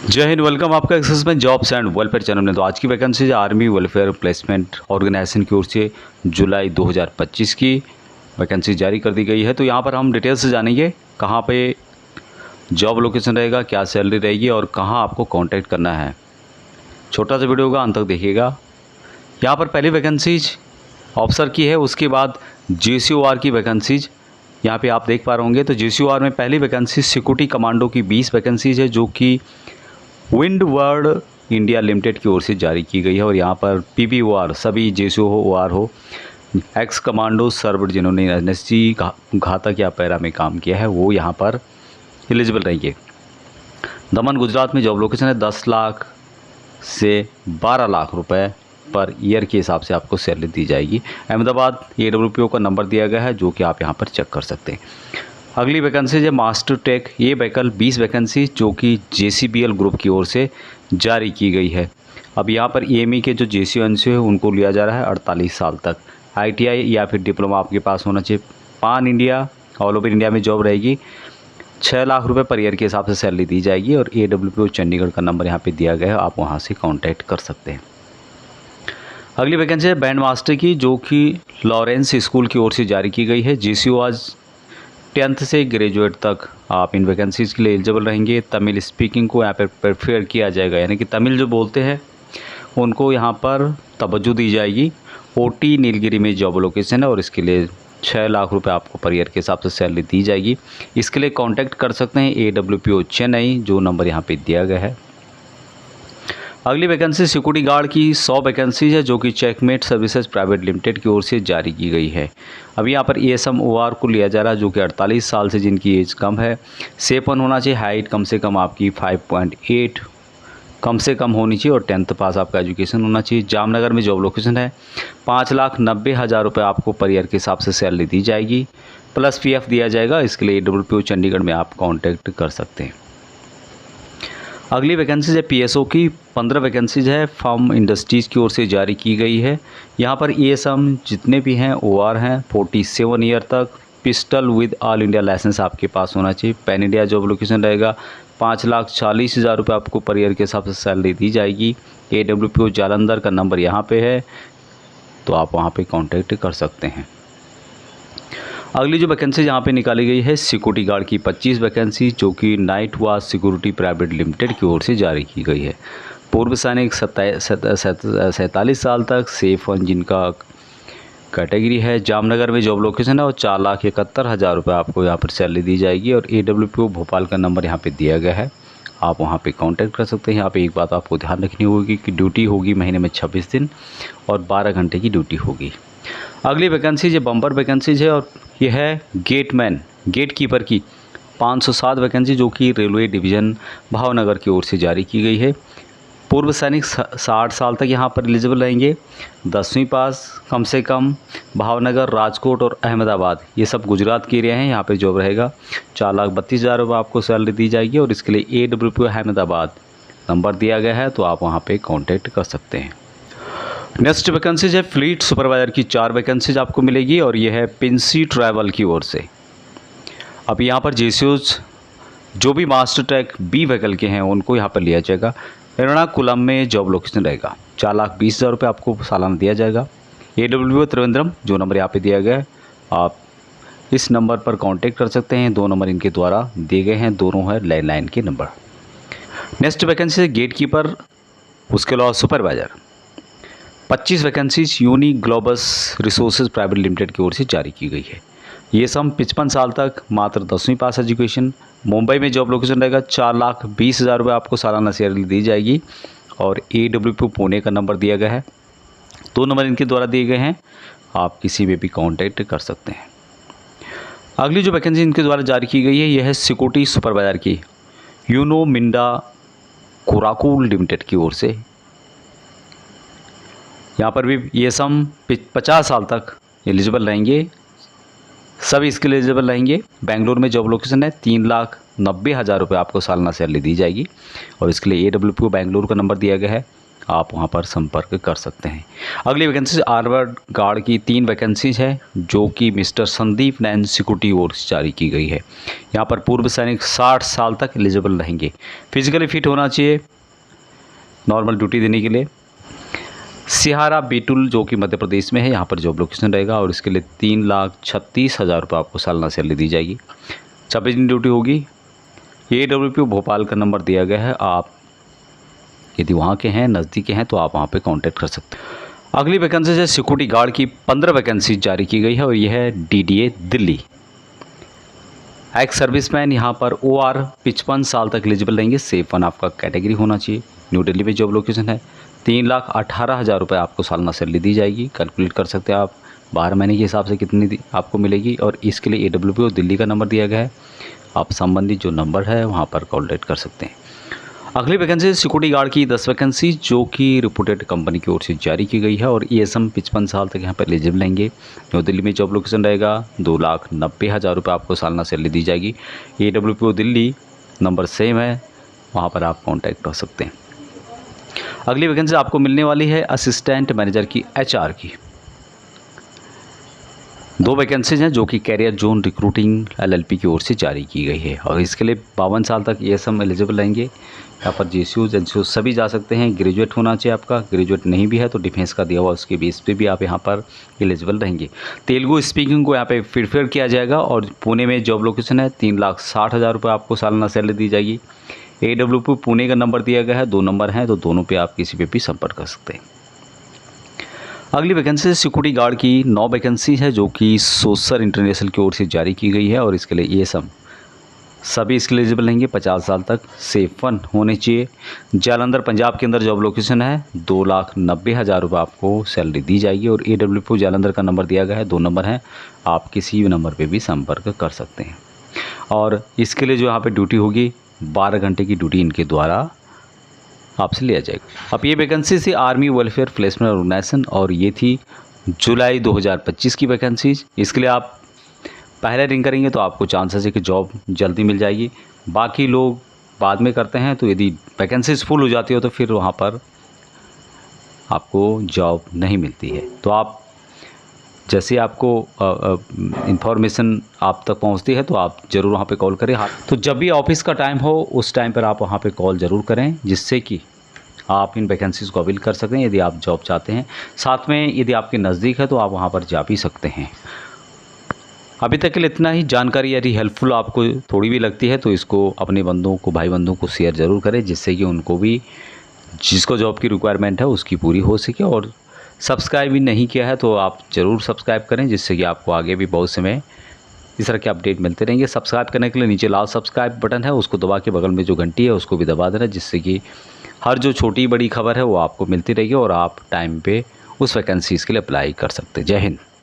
जय हिंद। वेलकम आपका एक्सेस में जॉब्स एंड वेलफेयर चैनल में। तो आज की vacancy army welfare placement organisation की ओर से जुलाई 2025 की वैकेंसी जारी कर दी गई है। तो यहाँ पर हम डिटेल से जानेंगे कहाँ पे जॉब लोकेशन रहेगा, क्या सैलरी रहेगी और कहाँ आपको कांटेक्ट करना है। छोटा सा वीडियो होगा, अंत तक देखिएगा। यहाँ पर पहली वैकेंसीज ऑफिसर की है, उसके बाद JCOR की वैकेंसीज यहाँ पे आप देख पा रहे होंगे। तो JCOR में पहली वैकेंसी सिक्योरिटी कमांडो की 20 वैकेंसीज है, जो कि विंडवर्ड इंडिया लिमिटेड की ओर से जारी की गई है। और यहाँ पर PPOR सभी JCOR हो, एक्स कमांडो सर्वर जिन्होंने NSG घातक या पैरा में काम किया है वो यहाँ पर एलिजिबल रहेंगे। दमन गुजरात में जॉब लोकेशन है। 10 लाख से 12 लाख रुपए पर ईयर के हिसाब से आपको सैलरी दी जाएगी। अहमदाबाद AWPO का नंबर दिया गया है, जो कि आप यहाँ पर चेक कर सकते हैं। अगली वैकेंसी है मास्टर टेक। ये वैकल्प 20 वैकेंसी जो कि JCBL ग्रुप की ओर से जारी की गई है। अब यहाँ पर EME के जो JCO है उनको लिया जा रहा है 48 साल तक। ITI या फिर डिप्लोमा आपके पास होना चाहिए। पान इंडिया ऑल ओवर इंडिया में जॉब रहेगी। 6 लाख रुपए पर ईयर के हिसाब से सैलरी दी जाएगी। और AWPO चंडीगढ़ का नंबर यहाँ पे दिया गया है, आप वहाँ से कॉन्टैक्ट कर सकते हैं। अगली वैकेंसी है बैंड मास्टर की, जो कि लॉरेंस स्कूल की ओर से जारी की गई है। JCO 10th से ग्रेजुएट तक आप इन वैकेंसीज़ के लिए एलिजिबल रहेंगे। तमिल स्पीकिंग को यहाँ पर प्रेफर किया जाएगा, यानी कि तमिल जो बोलते हैं उनको यहाँ पर तवज्जो दी जाएगी। OT नीलगिरी में जॉब लोकेशन है और इसके लिए 6 लाख रुपए आपको पर ईयर के हिसाब से सैलरी दी जाएगी। इसके लिए कांटेक्ट कर सकते हैं AWPO चेन्नई, जो नंबर यहाँ पे दिया गया है। अगली वैकेंसी सिक्योरिटी गार्ड की 100 वैकेंसीज है, जो कि चेकमेट सर्विसेज प्राइवेट लिमिटेड की ओर से जारी की गई है। अभी यहाँ पर ASM OR को लिया जा रहा है, जो कि 48 साल से जिनकी एज कम है। सेफ वन होना चाहिए। हाइट कम से कम आपकी 5.8 कम से कम होनी चाहिए और 10th पास आपका एजुकेशन होना चाहिए। जामनगर में जॉब लोकेशन है। 5,90,000 रुपये आपको पर ईयर के हिसाब से सैलरी दी जाएगी, प्लस PF दिया जाएगा। इसके लिए AWPO चंडीगढ़ में आप कॉन्टैक्ट कर सकते हैं। अगली वैकेंसीज है PSO की। 15 वैकेंसीज है, फार्म इंडस्ट्रीज़ की ओर से जारी की गई है। यहाँ पर ASM जितने भी हैं OR हैं 47 ईयर तक। Pistol with all India licence आपके पास होना चाहिए। पैन इंडिया जॉब लोकेशन रहेगा। 5,40,000 रुपये आपको पर ईयर के हिसाब से सैलरी दी जाएगी। AWPO जालंधर का नंबर यहाँ पे है, तो आप वहाँ पे कांटेक्ट कर सकते हैं। अगली जो वैकेंसी यहाँ पे निकाली गई है सिक्योरिटी गार्ड की 25 वैकेंसी, जो कि night watch security private Limited की ओर से जारी की गई है। पूर्व सैनिक 47 साल तक, सेफ वन जिनका कैटेगरी है। जामनगर में जॉब लोकेशन है और 4,71,000 रुपये आपको यहाँ पर सैलरी दी जाएगी। और AWPO भोपाल का नंबर यहाँ पे दिया गया है, आप वहाँ पे कांटेक्ट कर सकते हैं। यहाँ पे एक बात आपको ध्यान रखनी होगी कि ड्यूटी होगी महीने में 26 दिन और 12 घंटे की ड्यूटी होगी। अगली वैकेंसीज ये बम्पर वैकेंसीज है और ये है गेटमैन गेट कीपर की 507 वैकेंसी, जो कि रेलवे डिवीज़न भावनगर की ओर से जारी की गई है। पूर्व सैनिक 60 साल तक यहाँ पर एलिजिबल रहेंगे। 10वीं पास कम से कम। भावनगर, राजकोट और अहमदाबाद ये सब गुजरात के एरिया हैं, यहाँ पे जॉब रहेगा। 4,32,000 रुपये आपको सैलरी दी जाएगी और इसके लिए AWPO अहमदाबाद नंबर दिया गया है, तो आप वहाँ पे कांटेक्ट कर सकते हैं। नेक्स्ट वैकेंसीज है फ्लीट सुपरवाइज़र की 4 वैकेंसीज आपको मिलेगी और ये है पिंसी ट्रैवल की ओर से। अब यहाँ पर JCOs जो भी मास्टर ट्रैक B वैकल के हैं उनको यहाँ पर लिया जाएगा। एर्नाकुलम में जॉब लोकेशन रहेगा। 4,20,000 रुपये आपको सालाना दिया जाएगा। AWPO त्रिवेंद्रम जो नंबर यहाँ पे दिया गया है, आप इस नंबर पर कांटेक्ट कर सकते हैं। 2 नंबर इनके द्वारा दिए गए हैं, दोनों है लैंडलाइन के नंबर। नेक्स्ट वैकेंसी है गेट कीपर, उसके अलावा supervisor. 25 vacancies Uni Globus Resources Private Limited की ओर से जारी की गई है। ये सम 55 साल तक, मात्र 10वीं पास एजुकेशन। मुंबई में जॉब लोकेशन रहेगा। 4,20,000 रुपये आपको सालाना सैलरी दी जाएगी और AWPO पुणे का नंबर दिया गया है। 2 नंबर इनके द्वारा दिए गए हैं, आप किसी में भी कांटेक्ट कर सकते हैं। अगली जो वैकेंसी इनके द्वारा जारी की गई है यह है सिक्योरिटी सुपरवाइज़र की यूनो मिंडा कोराकुल लिमिटेड की ओर से। यहाँ पर भी ये सम 50 साल तक एलिजिबल रहेंगे, सभी इसके लिए एलिजिबल रहेंगे। बेंगलुरु में जॉब लोकेशन है। 3,90,000 रुपये आपको सालाना सैलरी दी जाएगी और इसके लिए AWPO बेंगलुरु का नंबर दिया गया है, आप वहां पर संपर्क कर सकते हैं। अगली वैकेंसी आर्मर्ड गार्ड की 3 वैकेंसीज है जो कि मिस्टर संदीप नैन सिक्योरिटी ओर से जारी की गई है। यहाँ पर पूर्व सैनिक 60 साल तक एलिजिबल रहेंगे। फिजिकली फिट होना चाहिए नॉर्मल ड्यूटी देने के लिए। सिहारा बीटुल जो कि मध्य प्रदेश में है, यहाँ पर जॉब लोकेशन रहेगा और इसके लिए 3,36,000 रुपये आपको सालाना सैलरी दी जाएगी। 26 दिन ड्यूटी होगी। AWP भोपाल का नंबर दिया गया है। आप यदि वहाँ के हैं, नज़दीक के हैं, तो आप वहाँ पे कांटेक्ट कर सकते हैं। अगली वैकेंसी है सिक्योरिटी गार्ड की 15 वैकेंसी जारी की गई है और यह है DDA दिल्ली। एक्स सर्विसमैन यहाँ पर OR 55 साल तक एलिजिबल रहेंगे। सेफ 1 आपका कैटेगरी होना चाहिए। न्यू दिल्ली में जॉब लोकेशन है। 3,18,000 रुपये आपको सालाना सैलरी दी जाएगी। कैलकुलेट कर सकते हैं आप 12 महीने के हिसाब से कितनी आपको मिलेगी। और इसके लिए AWP और दिल्ली का नंबर दिया गया है। आप संबंधित जो नंबर है वहाँ पर कॉन्टैक्ट कर सकते हैं। अगली वैकेंसी सिक्योरिटी गार्ड की 10 वैकेंसी जो कि रिपोर्टेड कंपनी की ओर से जारी की गई है और ESM 55 साल तक यहाँ पर एलिजिबल रहेंगे। न्यू दिल्ली में जॉब लोकेशन रहेगा। 2,90,000 रुपये आपको सालाना सैलरी दी जाएगी। AWP और दिल्ली नंबर सेम है, वहाँ पर आप कॉन्टैक्ट कर सकते हैं। अगली वैकेंसी आपको मिलने वाली है असिस्टेंट मैनेजर की HR की। 2 वैकेंसीज हैं जो कि कैरियर जोन रिक्रूटिंग LLP की ओर से जारी की गई है और इसके लिए 52 साल तक ESM एलिजिबल रहेंगे। यहाँ पर GCUs NCUs सभी जा सकते हैं। ग्रेजुएट होना चाहिए आपका। ग्रेजुएट नहीं भी है तो डिफेंस का दिया हुआ उसके बेस पे भी आप यहाँ पर एलिजिबल रहेंगे। तेलुगु स्पीकिंग को यहाँ पे प्रीफर किया जाएगा और पुणे में जॉब लोकेशन है। 3,60,000 रुपये आपको सालाना सैलरी दी जाएगी। AWP पुणे का नंबर दिया गया है। 2 नंबर हैं तो दोनों पे आप किसी पे भी संपर्क कर सकते हैं। अगली वैकेंसी सिक्योरिटी गार्ड की 9 वैकेंसी है जो कि सोसर इंटरनेशनल की ओर से जारी की गई है और इसके लिए ESM सभी इसके एलिजिबल रहेंगे। 50 साल तक। सेफ 1 होने चाहिए। जालंधर पंजाब के अंदर जॉब लोकेशन है। 2,90,000 रुपये आपको सैलरी दी जाएगी और AWP जालंधर का नंबर दिया गया है। 2 नंबर हैं, आप किसी भी नंबर पे भी संपर्क कर सकते हैं। और इसके लिए जो यहाँ पे ड्यूटी होगी 12 घंटे की ड्यूटी इनके द्वारा आपसे लिया जाएगा। अब ये वैकेंसी थी आर्मी वेलफेयर प्लेसमेंट ऑर्गेनाइजेशन और ये थी जुलाई 2025 की वैकेंसीज। इसके लिए आप पहले रिंग करेंगे तो आपको चांसेस है कि जॉब जल्दी मिल जाएगी। बाकी लोग बाद में करते हैं तो यदि वैकेंसीज फुल हो जाती हो तो फिर वहाँ पर आपको जॉब नहीं मिलती है। तो आप जैसे आपको इंफॉर्मेशन आप तक पहुंचती है तो आप ज़रूर वहाँ पे कॉल करें। हाँ, तो जब भी ऑफिस का टाइम हो उस टाइम पर आप वहाँ पे कॉल ज़रूर करें जिससे कि आप इन वैकेंसीज़ को अवेल कर सकें यदि आप जॉब चाहते हैं। साथ में यदि आपके नज़दीक है तो आप वहाँ पर जा भी सकते हैं। अभी तक के लिए इतना ही। जानकारी यदि हेल्पफुल आपको थोड़ी भी लगती है तो इसको अपने बंधुओं को, भाई बंधुओं को शेयर ज़रूर करें जिससे कि उनको भी जिसको जॉब की रिक्वायरमेंट है उसकी पूरी हो सके। और सब्सक्राइब भी नहीं किया है तो आप ज़रूर सब्सक्राइब करें जिससे कि आपको आगे भी बहुत समय इस तरह के अपडेट मिलते रहेंगे। सब्सक्राइब करने के लिए नीचे लाल सब्सक्राइब बटन है, उसको दबा के बगल में जो घंटी है उसको भी दबा देना जिससे कि हर जो छोटी बड़ी खबर है वो आपको मिलती रहेगी और आप टाइम पे उस वैकेंसीज़ के लिए अप्लाई कर सकते हैं। जय हिंद।